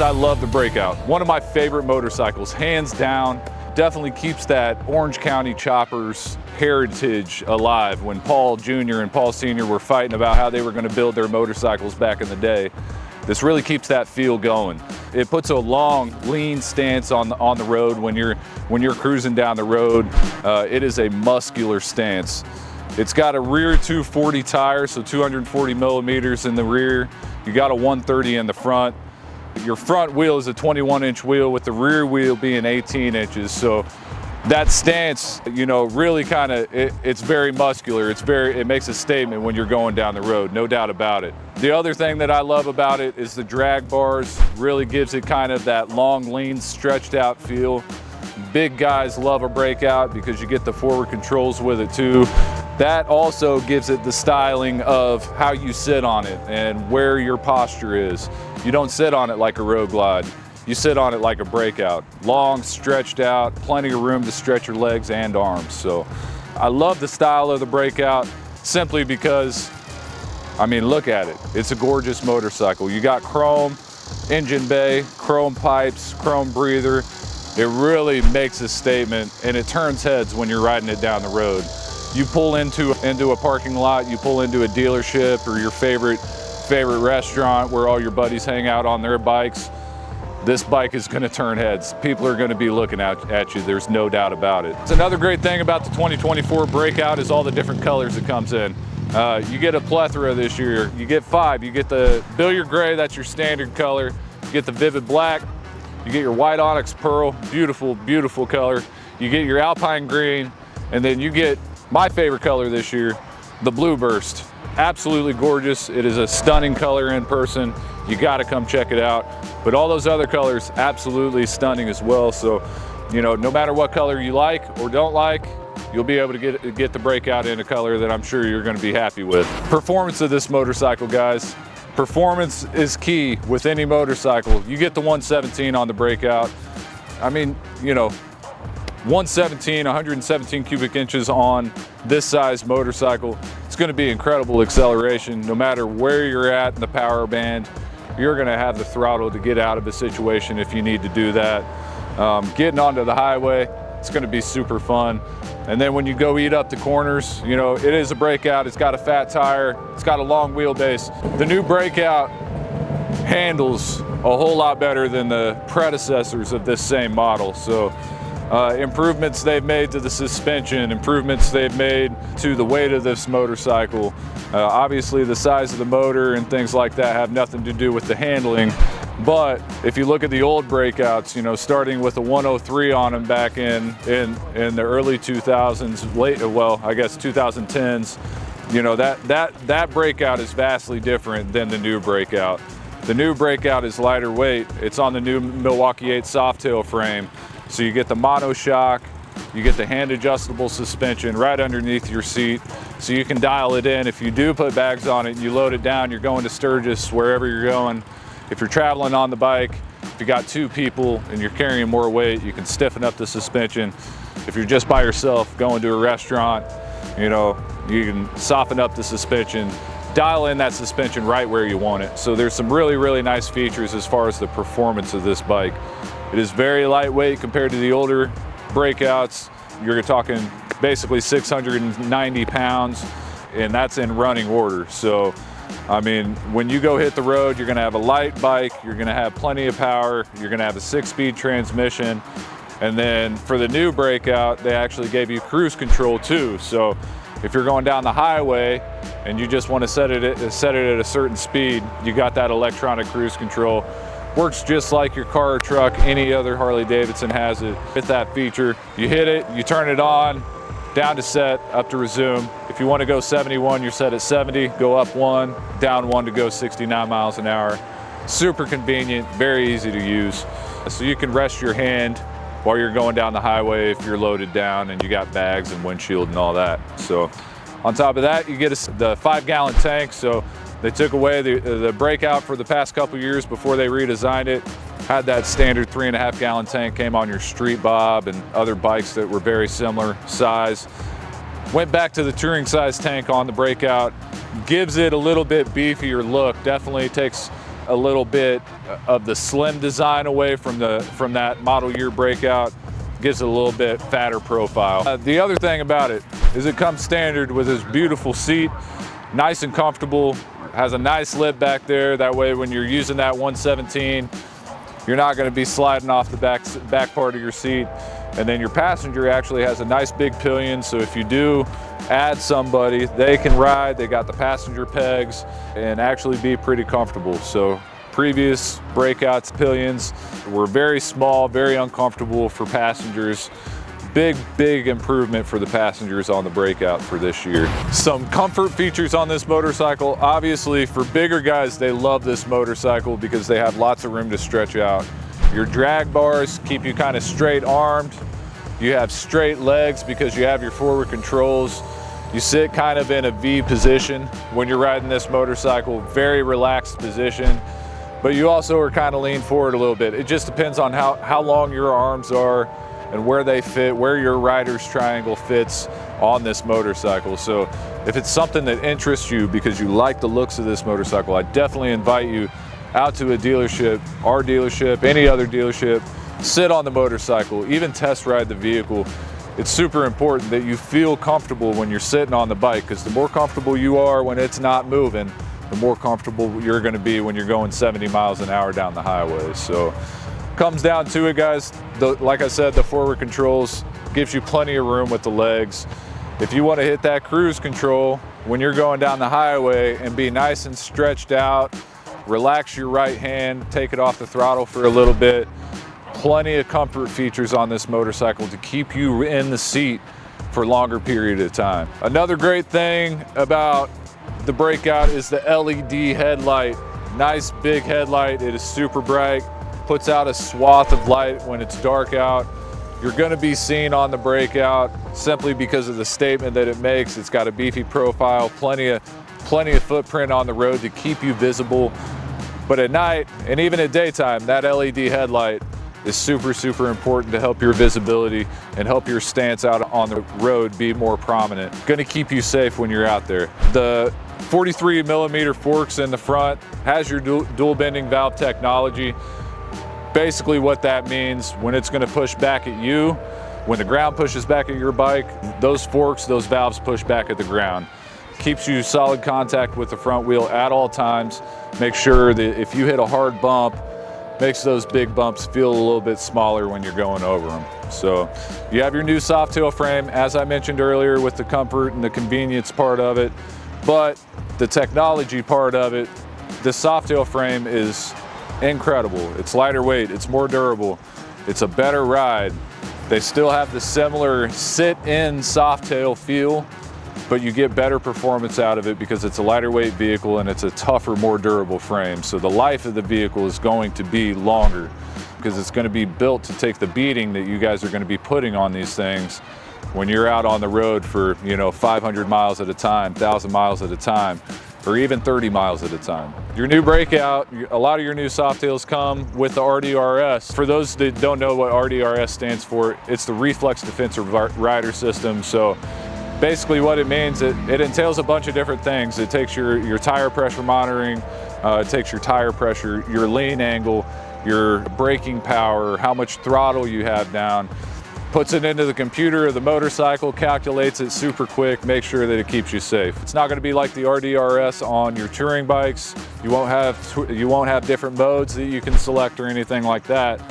I love the Breakout. One of my favorite motorcycles, hands down. Definitely keeps that Orange County Choppers heritage alive. When Paul Jr. and Paul Sr. were fighting about how they were going to build their motorcycles back in the day, this really keeps that feel going. It puts a long, lean stance on the road when you're cruising down the road. It is a muscular stance. It's got a rear 240 tire, so 240 millimeters in the rear. You got a 130 in the front. Your front wheel is a 21-inch wheel with the rear wheel being 18 inches. So that stance, you know, really kind of, it's very muscular. It makes a statement when you're going down the road, no doubt about it. The other thing that I love about it is the drag bars. Really gives it kind of that long, lean, stretched out feel. Big guys love a Breakout because you get the forward controls with it too. That also gives it the styling of how you sit on it and where your posture is. You don't sit on it like a Road Glide. You sit on it like a Breakout. Long, stretched out, plenty of room to stretch your legs and arms. So I love the style of the Breakout simply because, I mean, look at it. It's a gorgeous motorcycle. You got chrome engine bay, chrome pipes, chrome breather. It really makes a statement, and it turns heads when you're riding it down the road. You pull into a parking lot, you pull into a dealership or your favorite restaurant where all your buddies hang out on their bikes, this bike is gonna turn heads. People are gonna be looking at you, there's no doubt about it. It's another great thing about the 2024 Breakout is all the different colors it comes in. You get a plethora this year. You get 5. You get the billiard gray, that's your standard color. You get the vivid black. You get your white onyx pearl, beautiful, beautiful color. You get your alpine green, and then you get my favorite color this year, the blue burst. Absolutely gorgeous. It is a stunning color in person. You gotta come check it out. But all those other colors, absolutely stunning as well. So, you know, no matter what color you like or don't like, you'll be able to get the Breakout in a color that I'm sure you're gonna be happy with. Performance of this motorcycle, guys. Performance is key with any motorcycle. You get the 117 on the Breakout. I mean, you know, 117 cubic inches on this size motorcycle. It's gonna be incredible acceleration. No matter where you're at in the power band, you're gonna have the throttle to get out of a situation if you need to do that. Getting onto the highway, it's gonna be super fun. And then when you go eat up the corners, you know, it is a Breakout. It's got a fat tire. It's got a long wheelbase. The new Breakout handles a whole lot better than the predecessors of this same model. So improvements they've made to the suspension, improvements they've made to the weight of this motorcycle. Obviously the size of the motor and things like that have nothing to do with the handling. But if you look at the old Breakouts, you know, starting with a 103 on them back in the early 2000s, well, I guess 2010s, you know, that Breakout is vastly different than the new Breakout. The new Breakout is lighter weight. It's on the new Milwaukee 8 Softail frame. So you get the monoshock, you get the hand adjustable suspension right underneath your seat. So you can dial it in. If you do put bags on it and you load it down, you're going to Sturgis, wherever you're going. If you're traveling on the bike, if you got 2 people and you're carrying more weight, you can stiffen up the suspension. If you're just by yourself going to a restaurant, you know, you can soften up the suspension, dial in that suspension right where you want it. So there's some really, really nice features as far as the performance of this bike. It is very lightweight compared to the older Breakouts. You're talking basically 690 pounds, and that's in running order. So I mean, when you go hit the road, you're gonna have a light bike, you're gonna have plenty of power, you're gonna have a 6-speed transmission, and then for the new Breakout, they actually gave you cruise control too. So if you're going down the highway and you just wanna set it at a certain speed, you got that electronic cruise control. Works just like your car or truck, any other Harley-Davidson has it. With that feature, you hit it, you turn it on, down to set, up to resume. If you want to go 71, you're set at 70, go up 1, down 1 to go 69 miles an hour. Super convenient, very easy to use. So you can rest your hand while you're going down the highway if you're loaded down and you got bags and windshield and all that. So on top of that, you get the 5-gallon tank. So they took away the Breakout for the past couple years before they redesigned it. Had that standard 3.5-gallon tank, came on your Street Bob and other bikes that were very similar size. Went back to the touring size tank on the Breakout. Gives it a little bit beefier look. Definitely takes a little bit of the slim design away from that model year Breakout. Gives it a little bit fatter profile. The other thing about it is it comes standard with this beautiful seat, nice and comfortable, has a nice lip back there. That way when you're using that 117, you're not going to be sliding off the back part of your seat. And then your passenger actually has a nice big pillion, so if you do add somebody, they can ride, they got the passenger pegs, and actually be pretty comfortable. So previous Breakouts pillions were very small, very uncomfortable for passengers. Big improvement for the passengers on the Breakout for this year. Some comfort features on this motorcycle. Obviously for bigger guys, they love this motorcycle because they have lots of room to stretch out. Your drag bars keep you kind of straight armed. You have straight legs because you have your forward controls. You sit kind of in a V position when you're riding this motorcycle, very relaxed position. But you also are kind of leaned forward a little bit. It just depends on how long your arms are and where they fit, where your rider's triangle fits on this motorcycle. So if it's something that interests you because you like the looks of this motorcycle, I definitely invite you out to a dealership, our dealership, any other dealership, sit on the motorcycle, even test ride the vehicle. It's super important that you feel comfortable when you're sitting on the bike, because the more comfortable you are when it's not moving, the more comfortable you're going to be when you're going 70 miles an hour down the highway. So comes down to it, guys. Like I said, the forward controls gives you plenty of room with the legs. If you want to hit that cruise control when you're going down the highway and be nice and stretched out, relax your right hand, take it off the throttle for a little bit. Plenty of comfort features on this motorcycle to keep you in the seat for a longer period of time. Another great thing about the Breakout is the LED headlight. Nice big headlight. It is super bright, puts out a swath of light when it's dark out. You're going to be seen on the Breakout simply because of the statement that it makes. It's got a beefy profile, plenty of footprint on the road to keep you visible. But at night and even at daytime, that LED headlight is super important to help your visibility and help your stance out on the road be more prominent. Going to keep you safe when you're out there. The 43mm forks in the front has your dual bending valve technology. Basically what that means, when it's going to push back at you, when the ground pushes back at your bike, those forks, those valves push back at the ground. Keeps you solid contact with the front wheel at all times. Make sure that if you hit a hard bump, makes those big bumps feel a little bit smaller when you're going over them. So you have your new soft tail frame, as I mentioned earlier, with the comfort and the convenience part of it, but the technology part of it, the soft tail frame is incredible. It's lighter weight, it's more durable, it's a better ride. They still have the similar sit-in soft tail feel, but you get better performance out of it because it's a lighter weight vehicle and it's a tougher, more durable frame. So the life of the vehicle is going to be longer because it's going to be built to take the beating that you guys are going to be putting on these things when you're out on the road for, 500 miles at a time, 1,000 miles at a time, or even 30 miles at a time. Your new Breakout, a lot of your new Softails come with the RDRS. For those that don't know what RDRS stands for, it's the Reflex Defensive Rider System. So basically what it means, it entails a bunch of different things. It takes your tire pressure monitoring, it takes your tire pressure, your lean angle, your braking power, how much throttle you have down, puts it into the computer of the motorcycle, calculates it super quick, makes sure that it keeps you safe. It's not going to be like the RDRS on your touring bikes. You won't have different modes that you can select or anything like that,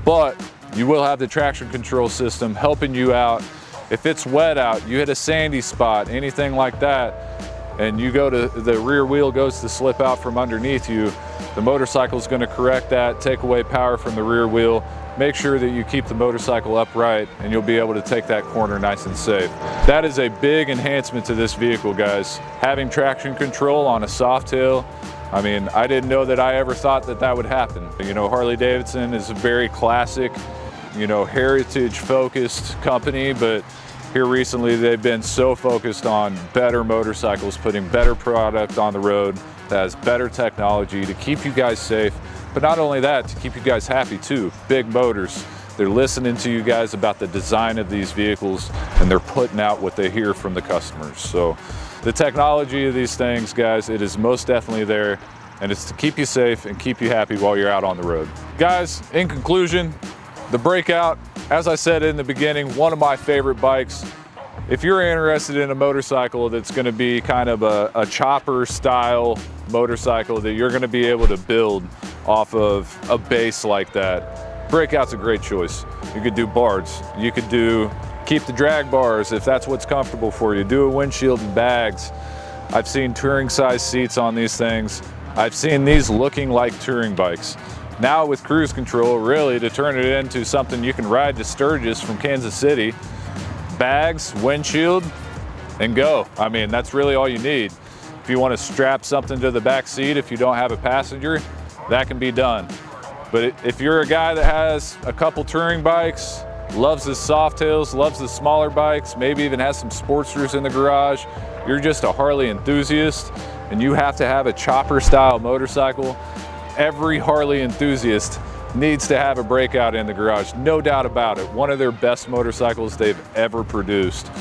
but you will have the traction control system helping you out. If it's wet out, you hit a sandy spot, anything like that, and the rear wheel goes to slip out from underneath you, the motorcycle is going to correct that, take away power from the rear wheel, make sure that you keep the motorcycle upright, and you'll be able to take that corner nice and safe. That is a big enhancement to this vehicle, guys. Having traction control on a Softail, I mean, I didn't know that I ever thought that would happen. Harley-Davidson is a very classic, heritage-focused company, but here recently they've been so focused on better motorcycles, putting better product on the road that has better technology to keep you guys safe. But not only that, to keep you guys happy too. Big Motors, they're listening to you guys about the design of these vehicles, and they're putting out what they hear from the customers. So the technology of these things, guys, it is most definitely there, and it's to keep you safe and keep you happy while you're out on the road. Guys, in conclusion, the Breakout, as I said in the beginning, one of my favorite bikes. If you're interested in a motorcycle that's going to be kind of a chopper style motorcycle that you're going to be able to build off of a base like that, Breakout's a great choice. You could do bars, you could keep the drag bars if that's what's comfortable for you, do a windshield and bags. I've seen touring size seats on these things. I've seen these looking like touring bikes. Now with cruise control, really to turn it into something you can ride to Sturgis from Kansas City, bags, windshield, and go. I mean, that's really all you need. If you want to strap something to the back seat, if you don't have a passenger, that can be done. But if you're a guy that has a couple touring bikes, loves his Softails, loves the smaller bikes, maybe even has some Sportsters in the garage, you're just a Harley enthusiast and you have to have a chopper style motorcycle, every Harley enthusiast needs to have a Breakout in the garage, no doubt about it. One of their best motorcycles they've ever produced.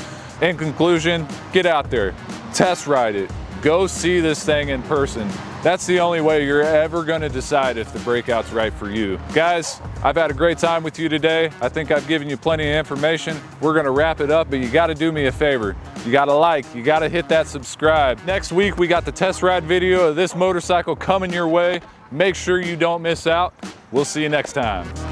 In conclusion, get out there, test ride it, go see this thing in person. That's the only way you're ever gonna decide if the Breakout's right for you. Guys, I've had a great time with you today. I think I've given you plenty of information. We're gonna wrap it up, but you gotta do me a favor. You gotta like, you gotta hit that subscribe. Next week, we got the test ride video of this motorcycle coming your way. Make sure you don't miss out. We'll see you next time.